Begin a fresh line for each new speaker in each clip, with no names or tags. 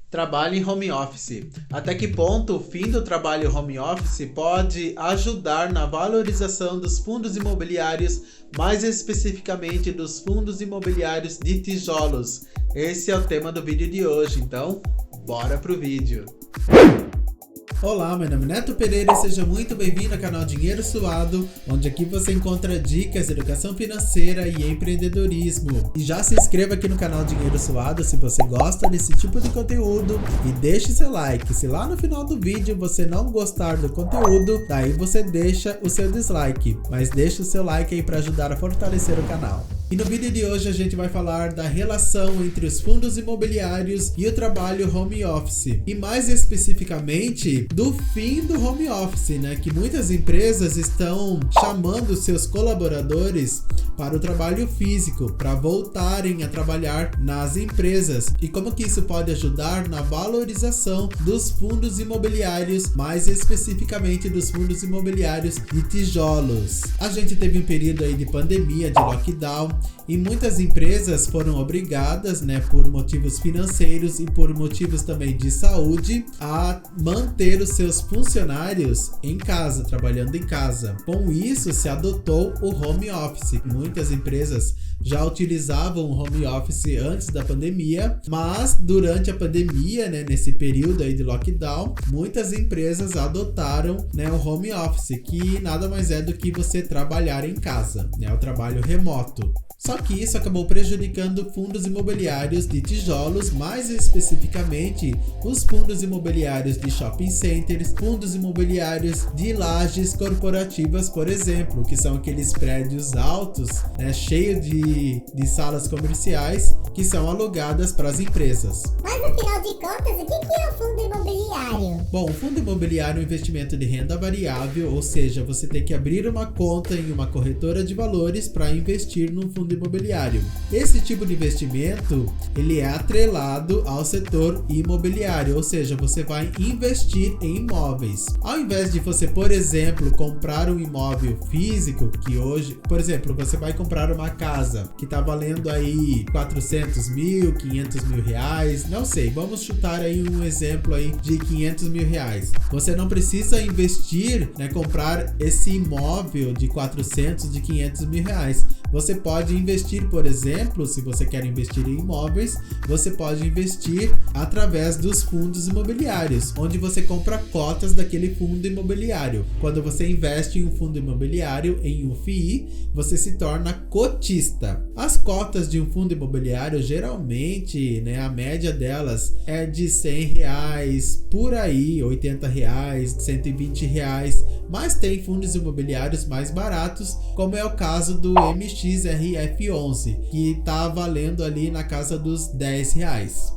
Trabalho em home office. Até que ponto o fim do trabalho home office pode ajudar na valorização dos fundos imobiliários, mais especificamente dos fundos imobiliários de tijolos? Esse é o tema do vídeo de hoje, então bora pro vídeo.
Olá, meu nome é Neto Pereira e seja muito bem-vindo ao canal Dinheiro Suado, onde aqui você encontra dicas de educação financeira e empreendedorismo. E já se inscreva aqui no canal Dinheiro Suado se você gosta desse tipo de conteúdo e deixe seu like. Se lá no final do vídeo você não gostar do conteúdo, daí você deixa o seu dislike, mas deixa o seu like aí para ajudar a fortalecer o canal. E no vídeo de hoje a gente vai falar da relação entre os fundos imobiliários e o trabalho home office. E mais especificamente do fim do home office, né? Que muitas empresas estão chamando seus colaboradores para o trabalho físico, para voltarem a trabalhar nas empresas. E como que isso pode ajudar na valorização dos fundos imobiliários, mais especificamente dos fundos imobiliários de tijolos. A gente teve um período aí de pandemia, de lockdown, e muitas empresas foram obrigadas, né, por motivos financeiros e por motivos também de saúde, a manter os seus funcionários em casa, trabalhando em casa. Com isso, se adotou o home office. Muitas empresas já utilizavam o home office antes da pandemia, mas durante a pandemia, né, nesse período aí de lockdown, muitas empresas adotaram, né, o home office, que nada mais é do que você trabalhar em casa, né, o trabalho remoto. Só que isso acabou prejudicando fundos imobiliários de tijolos, mais especificamente os fundos imobiliários de shopping centers, fundos imobiliários de lajes corporativas, por exemplo, que são aqueles prédios altos, né, cheios de salas comerciais que são alugadas para as empresas.
Mas no final de contas, o que é o fundo imobiliário?
Bom, o fundo imobiliário é um investimento de renda variável, ou seja, você tem que abrir uma conta em uma corretora de valores para investir num fundo imobiliário. Esse tipo de investimento, ele é atrelado ao setor imobiliário, ou seja, você vai investir em imóveis. Ao invés de você, por exemplo, comprar um imóvel físico, que hoje, por exemplo, você vai comprar uma casa que está valendo aí 400 mil, 500 mil reais, não sei, vamos chutar aí um exemplo aí de 500 mil reais. Você não precisa investir, né, comprar esse imóvel de 400, de 500 mil reais. Você pode investir, por exemplo, se você quer investir em imóveis, você pode investir através dos fundos imobiliários, onde você compra cotas daquele fundo imobiliário. Quando você investe em um fundo imobiliário, em um FII, você se torna cotista. As cotas de um fundo imobiliário, geralmente, né, a média delas é de R$100, por aí, R$80, R$120, mas tem fundos imobiliários mais baratos, como é o caso do MXRF11, que está valendo ali na casa dos R$10.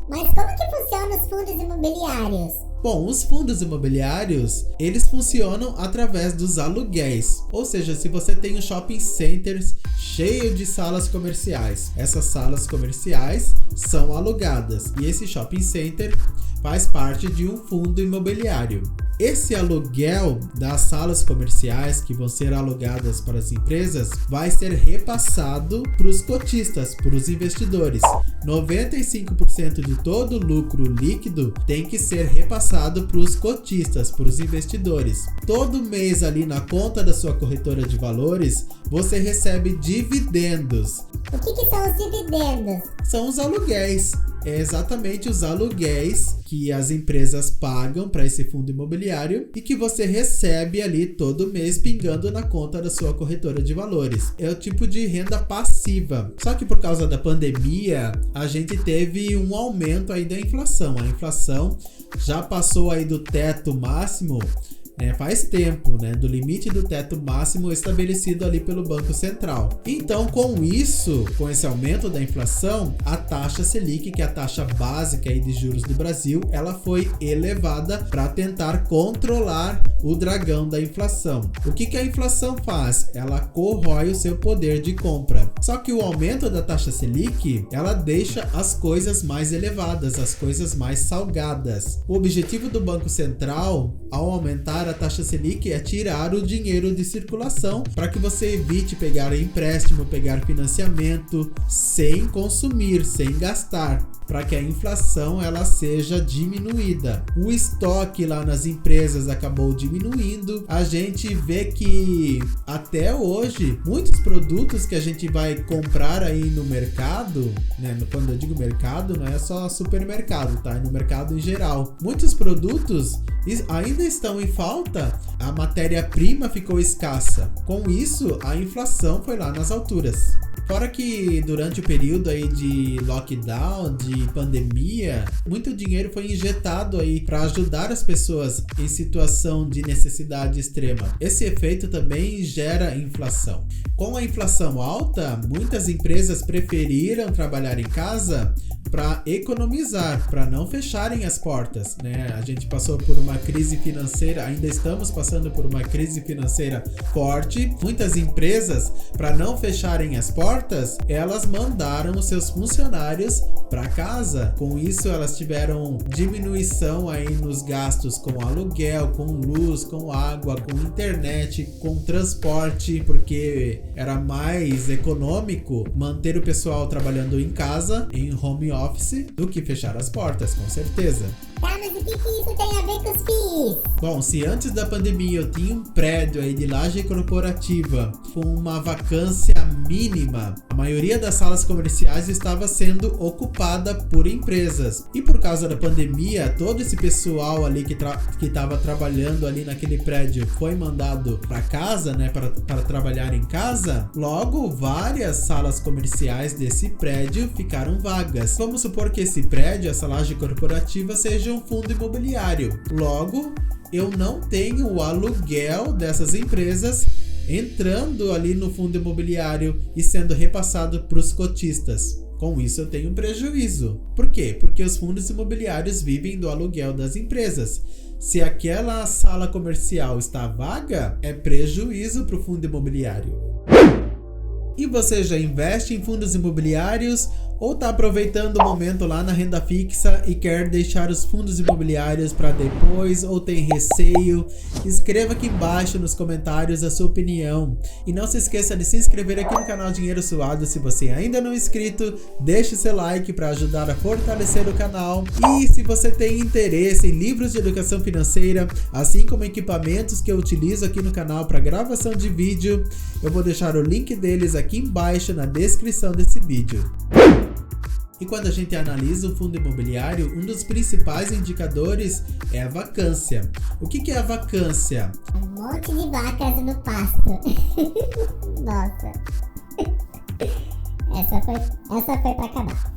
Mas como que funcionam os fundos imobiliários?
Bom, os fundos imobiliários, eles funcionam através dos aluguéis. Ou seja, se você tem um shopping centers cheio de salas comerciais, essas salas comerciais são alugadas e esse shopping center faz parte de um fundo imobiliário. Esse aluguel das salas comerciais que vão ser alugadas para as empresas vai ser repassado para os cotistas, para os investidores. 95% de todo o lucro líquido tem que ser repassado para os cotistas, para os investidores. Todo mês ali na conta da sua corretora de valores, você recebe dividendos.
O que são os dividendos?
São os aluguéis. É exatamente os aluguéis que as empresas pagam para esse fundo imobiliário e que você recebe ali todo mês pingando na conta da sua corretora de valores. É o tipo de renda passiva. Só que por causa da pandemia, a gente teve um aumento aí da inflação. A inflação já passou aí do teto máximo, faz tempo, do limite do teto máximo estabelecido ali pelo Banco Central. Então, com isso, com esse aumento da inflação, a taxa Selic, que é a taxa básica aí de juros do Brasil, ela foi elevada para tentar controlar o dragão da inflação. O que a inflação faz? Ela corrói o seu poder de compra. Só que o aumento da taxa Selic, ela deixa as coisas mais elevadas, as coisas mais salgadas. O objetivo do Banco Central, ao aumentar a taxa Selic, é tirar o dinheiro de circulação para que você evite pegar empréstimo, pegar financiamento sem consumir, sem gastar, para que a inflação ela seja diminuída. O estoque lá nas empresas acabou diminuindo. A gente vê que até hoje muitos produtos que a gente vai comprar aí no mercado, né? Quando eu digo mercado, não é só supermercado, tá? É no mercado em geral. Muitos produtos ainda estão em falta, a matéria-prima ficou escassa. Com isso, a inflação foi lá nas alturas. Fora que durante o período aí de lockdown, de pandemia, muito dinheiro foi injetado aí para ajudar as pessoas em situação de necessidade extrema. Esse efeito também gera inflação. Com a inflação alta, muitas empresas preferiram trabalhar em casa para economizar, para não fecharem as portas, né? A gente passou por uma crise financeira, ainda estamos passando por uma crise financeira forte. Muitas empresas, para não fecharem as portas, elas mandaram os seus funcionários para casa. Com isso, elas tiveram diminuição aí nos gastos com aluguel, com luz, com água, com internet, com transporte, porque era mais econômico manter o pessoal trabalhando em casa, em home office, do que fechar as portas, com certeza.
Tá, mas o que isso tem a ver com os FIIs?
Bom, se antes da pandemia eu tinha um prédio aí de laje corporativa com uma vacância mínima, a maioria das salas comerciais estava sendo ocupada por empresas. E por causa da pandemia, todo esse pessoal ali que estava trabalhando ali naquele prédio foi mandado para casa, né, para trabalhar em casa. Logo, várias salas comerciais desse prédio ficaram vagas. Vamos supor que esse prédio, essa laje corporativa, seja um fundo imobiliário. Logo, eu não tenho o aluguel dessas empresas entrando ali no fundo imobiliário e sendo repassado para os cotistas. Com isso, eu tenho um prejuízo. Por quê? Porque os fundos imobiliários vivem do aluguel das empresas. Se aquela sala comercial está vaga, é prejuízo para o fundo imobiliário. E você já investe em fundos imobiliários ou está aproveitando o momento lá na renda fixa e quer deixar os fundos imobiliários para depois ou tem receio? Escreva aqui embaixo nos comentários a sua opinião. E não se esqueça de se inscrever aqui no canal Dinheiro Suado se você ainda não é inscrito. Deixe seu like para ajudar a fortalecer o canal. E se você tem interesse em livros de educação financeira, assim como equipamentos que eu utilizo aqui no canal para gravação de vídeo, eu vou deixar o link deles aqui embaixo na descrição desse vídeo. E quando a gente analisa o fundo imobiliário, um dos principais indicadores é a vacância. O que é a vacância?
Um monte de vacas no pasto. Nossa. Essa foi pra acabar.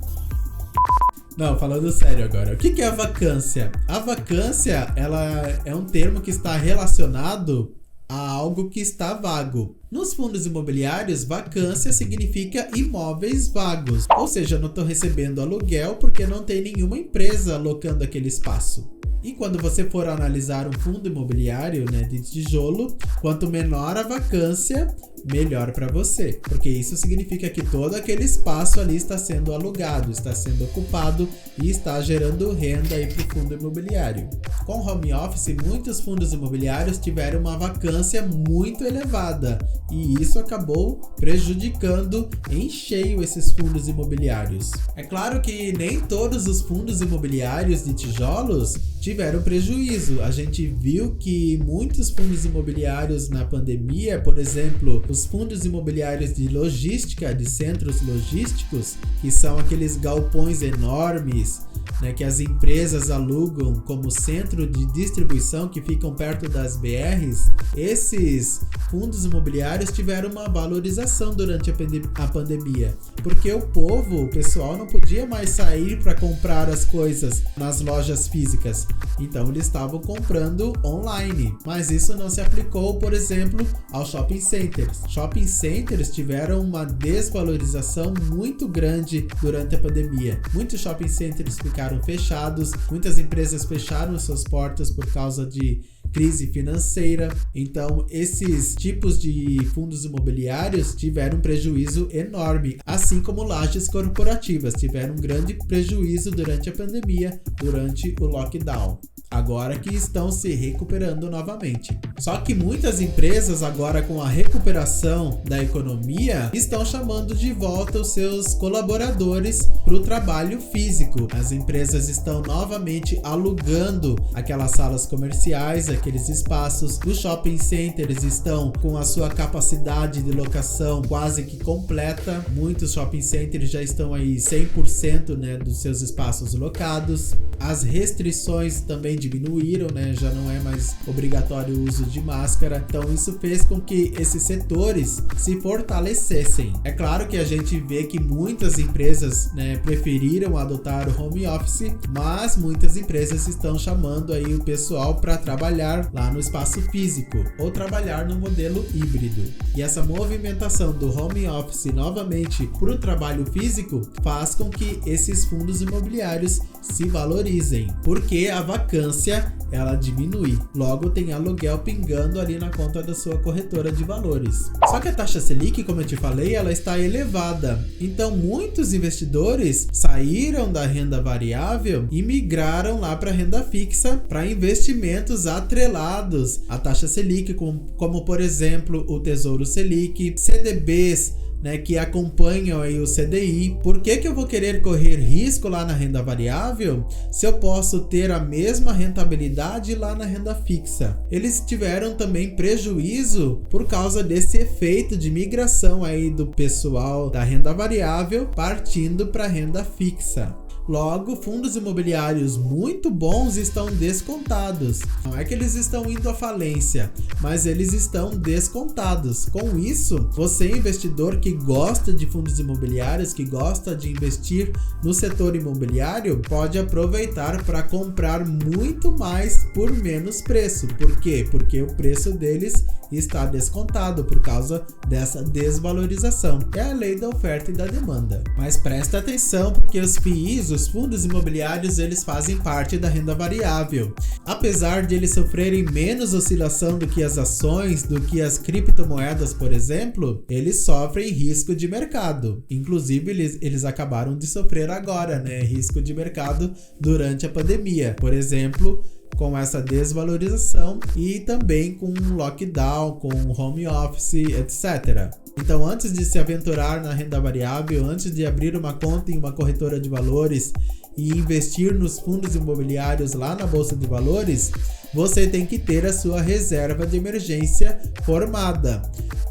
Não, falando sério agora. O que é a vacância? A vacância, ela é um termo que está relacionado a algo que está vago. Nos fundos imobiliários, vacância significa imóveis vagos, ou seja, não estou recebendo aluguel porque não tem nenhuma empresa alocando aquele espaço. E quando você for analisar um fundo imobiliário, né, de tijolo, quanto menor a vacância, melhor para você, porque isso significa que todo aquele espaço ali está sendo alugado, está sendo ocupado e está gerando renda aí para o fundo imobiliário. Com home office, muitos fundos imobiliários tiveram uma vacância muito elevada e isso acabou prejudicando em cheio esses fundos imobiliários. É claro que nem todos os fundos imobiliários de tijolos tiveram prejuízo. A gente viu que muitos fundos imobiliários na pandemia, por exemplo, os fundos imobiliários de logística, de centros logísticos, que são aqueles galpões enormes, né, que as empresas alugam como centro de distribuição que ficam perto das BRs, esses fundos imobiliários tiveram uma valorização durante a pandemia, porque o pessoal não podia mais sair para comprar as coisas nas lojas físicas, então eles estavam comprando online, mas isso não se aplicou, por exemplo, aos shopping centers. Shopping centers tiveram uma desvalorização muito grande durante a pandemia. Muitos shopping centers ficaram fechados, muitas empresas fecharam suas portas por causa de crise financeira. Então, esses tipos de fundos imobiliários tiveram um prejuízo enorme, assim como lajes corporativas tiveram um grande prejuízo durante a pandemia, durante o lockdown. Agora que estão se recuperando novamente. Só que muitas empresas agora, com a recuperação da economia, estão chamando de volta os seus colaboradores para o trabalho físico. As empresas estão novamente alugando aquelas salas comerciais, aqueles espaços. Os shopping centers estão com a sua capacidade de locação quase que completa. Muitos shopping centers já estão aí 100%, né, dos seus espaços locados. As restrições também diminuíram, né? Já não é mais obrigatório o uso de máscara. Então isso fez com que esses setores se fortalecessem. É claro que a gente vê que muitas empresas, né, preferiram adotar o home office, mas muitas empresas estão chamando aí o pessoal para trabalhar lá no espaço físico ou trabalhar no modelo híbrido. E essa movimentação do home office novamente para o trabalho físico faz com que esses fundos imobiliários se valorizem, porque a vacância ela diminui, logo tem aluguel pingando ali na conta da sua corretora de valores. Só que a taxa Selic, como eu te falei, ela está elevada, então muitos investidores saíram da renda variável e migraram lá para a renda fixa, para investimentos atrelados à taxa Selic, como por exemplo o Tesouro Selic, CDBs, né, que acompanham aí o CDI. Por que eu vou querer correr risco lá na renda variável se eu posso ter a mesma rentabilidade lá na renda fixa? Eles tiveram também prejuízo por causa desse efeito de migração aí do pessoal da renda variável partindo para a renda fixa. Logo, fundos imobiliários muito bons estão descontados. Não é que eles estão indo à falência, mas eles estão descontados. Com isso, você, investidor que gosta de fundos imobiliários, que gosta de investir no setor imobiliário, pode aproveitar para comprar muito mais por menos preço. Por quê? Porque o preço deles está descontado por causa dessa desvalorização. É a lei da oferta e da demanda. Mas presta atenção, porque os FIIs, os fundos imobiliários, eles fazem parte da renda variável. Apesar de eles sofrerem menos oscilação do que as ações, do que as criptomoedas, por exemplo, eles sofrem risco de mercado. Inclusive, eles acabaram de sofrer agora, né? Risco de mercado durante a pandemia. Por exemplo, com essa desvalorização e também com lockdown, com home office, etc. Então, antes de se aventurar na renda variável, antes de abrir uma conta em uma corretora de valores e investir nos fundos imobiliários lá na Bolsa de Valores, você tem que ter a sua reserva de emergência formada.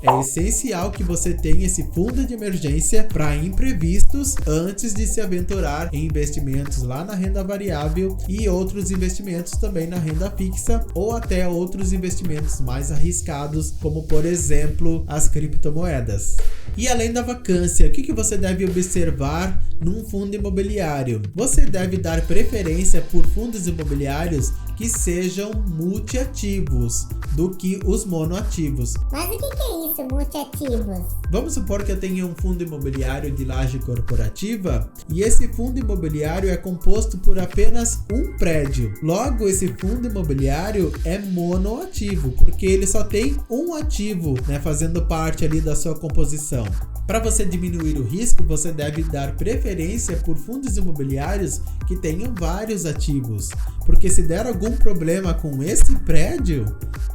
É essencial que você tenha esse fundo de emergência para imprevistos antes de se aventurar em investimentos lá na renda variável e outros investimentos também na renda fixa, ou até outros investimentos mais arriscados, como por exemplo as criptomoedas. E além da vacância, o que você deve observar num fundo imobiliário? Você deve dar preferência por fundos imobiliários que sejam multiativos do que os monoativos.
Mas o que é isso, multiativos?
Vamos supor que eu tenha um fundo imobiliário de laje corporativa e esse fundo imobiliário é composto por apenas um prédio. Logo, esse fundo imobiliário é monoativo, porque ele só tem um ativo, né, fazendo parte ali da sua composição. Para você diminuir o risco, você deve dar preferência por fundos imobiliários que tenham vários ativos, porque se der algum problema com esse prédio,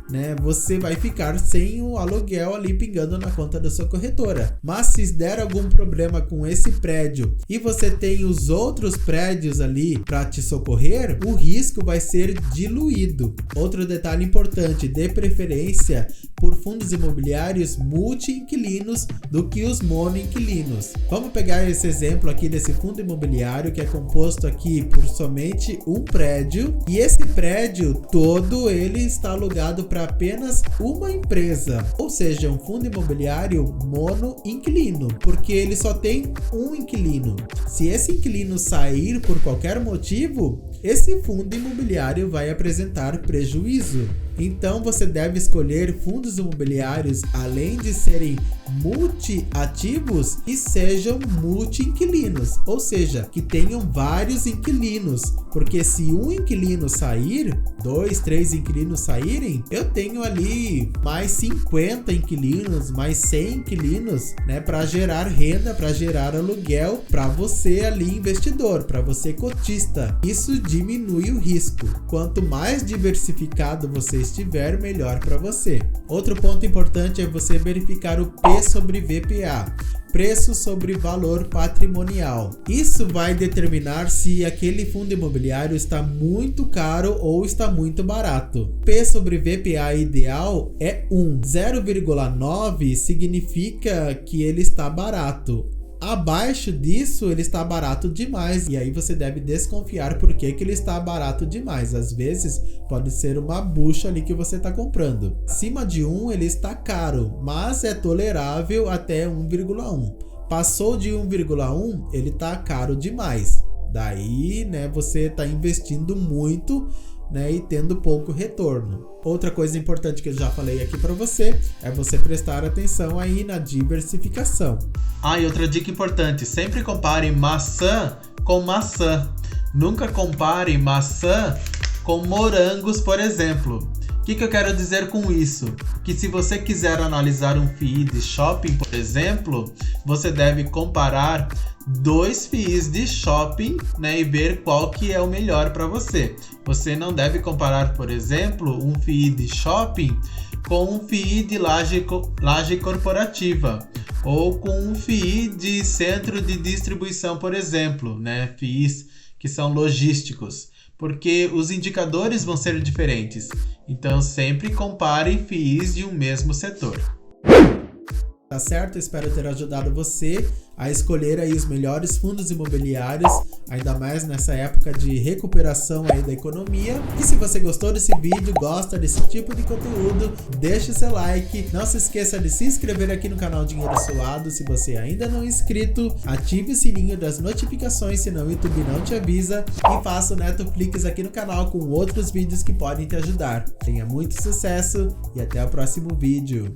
né, você vai ficar sem o aluguel ali pingando na conta da sua corretora. Mas se der algum problema com esse prédio e você tem os outros prédios ali para te socorrer, o risco vai ser diluído. Outro detalhe importante: dê preferência por fundos imobiliários multi-inquilinos do que os mono-inquilinos. Vamos pegar esse exemplo aqui desse fundo imobiliário que é composto aqui por somente um prédio, e esse prédio todo ele está alugado para apenas uma empresa, ou seja, um fundo imobiliário mono-inquilino, porque ele só tem um inquilino. Se esse inquilino sair por qualquer motivo, esse fundo imobiliário vai apresentar prejuízo. Então você deve escolher fundos imobiliários, além de serem multi-ativos, e sejam multi-inquilinos, ou seja, que tenham vários inquilinos, porque se um inquilino sair, 2, 3 inquilinos saírem, eu tenho ali mais 50 inquilinos, mais 100 inquilinos, né, para gerar renda, para gerar aluguel, para você ali investidor, para você cotista. Isso diminui o risco. Quanto mais diversificado você estiver, melhor para você. Outro ponto importante é você verificar o P sobre VPA, preço sobre valor patrimonial. Isso vai determinar se aquele fundo imobiliário está muito caro ou está muito barato. P sobre VPA ideal é 1. 0,9 significa que ele está barato. Abaixo disso, ele está barato demais, e aí você deve desconfiar por que ele está barato demais. Às vezes, pode ser uma bucha ali que você está comprando. Acima de 1, ele está caro, mas é tolerável até 1,1. Passou de 1,1, ele está caro demais. Daí, né, você está investindo muito, né, e tendo pouco retorno. Outra coisa importante que eu já falei aqui para você é você prestar atenção aí na diversificação.
E outra dica importante, sempre compare maçã com maçã. Nunca compare maçã com morangos, por exemplo. O que eu quero dizer com isso? Que se você quiser analisar um FII de shopping, por exemplo, você deve comparar 2 FIIs de shopping, né, e ver qual que é o melhor para você. Você não deve comparar, por exemplo, um FII de shopping com um FII de laje corporativa ou com um FII de centro de distribuição, por exemplo, né, FIIs que são logísticos, porque os indicadores vão ser diferentes. Então sempre compare FIIs de um mesmo setor.
Tá certo? Espero ter ajudado você a escolher aí os melhores fundos imobiliários, ainda mais nessa época de recuperação aí da economia. E se você gostou desse vídeo, gosta desse tipo de conteúdo, deixe seu like. Não se esqueça de se inscrever aqui no canal Dinheiro Suado. Se você ainda não é inscrito, ative o sininho das notificações, senão o YouTube não te avisa. E faça o Netflix aqui no canal com outros vídeos que podem te ajudar. Tenha muito sucesso e até o próximo vídeo.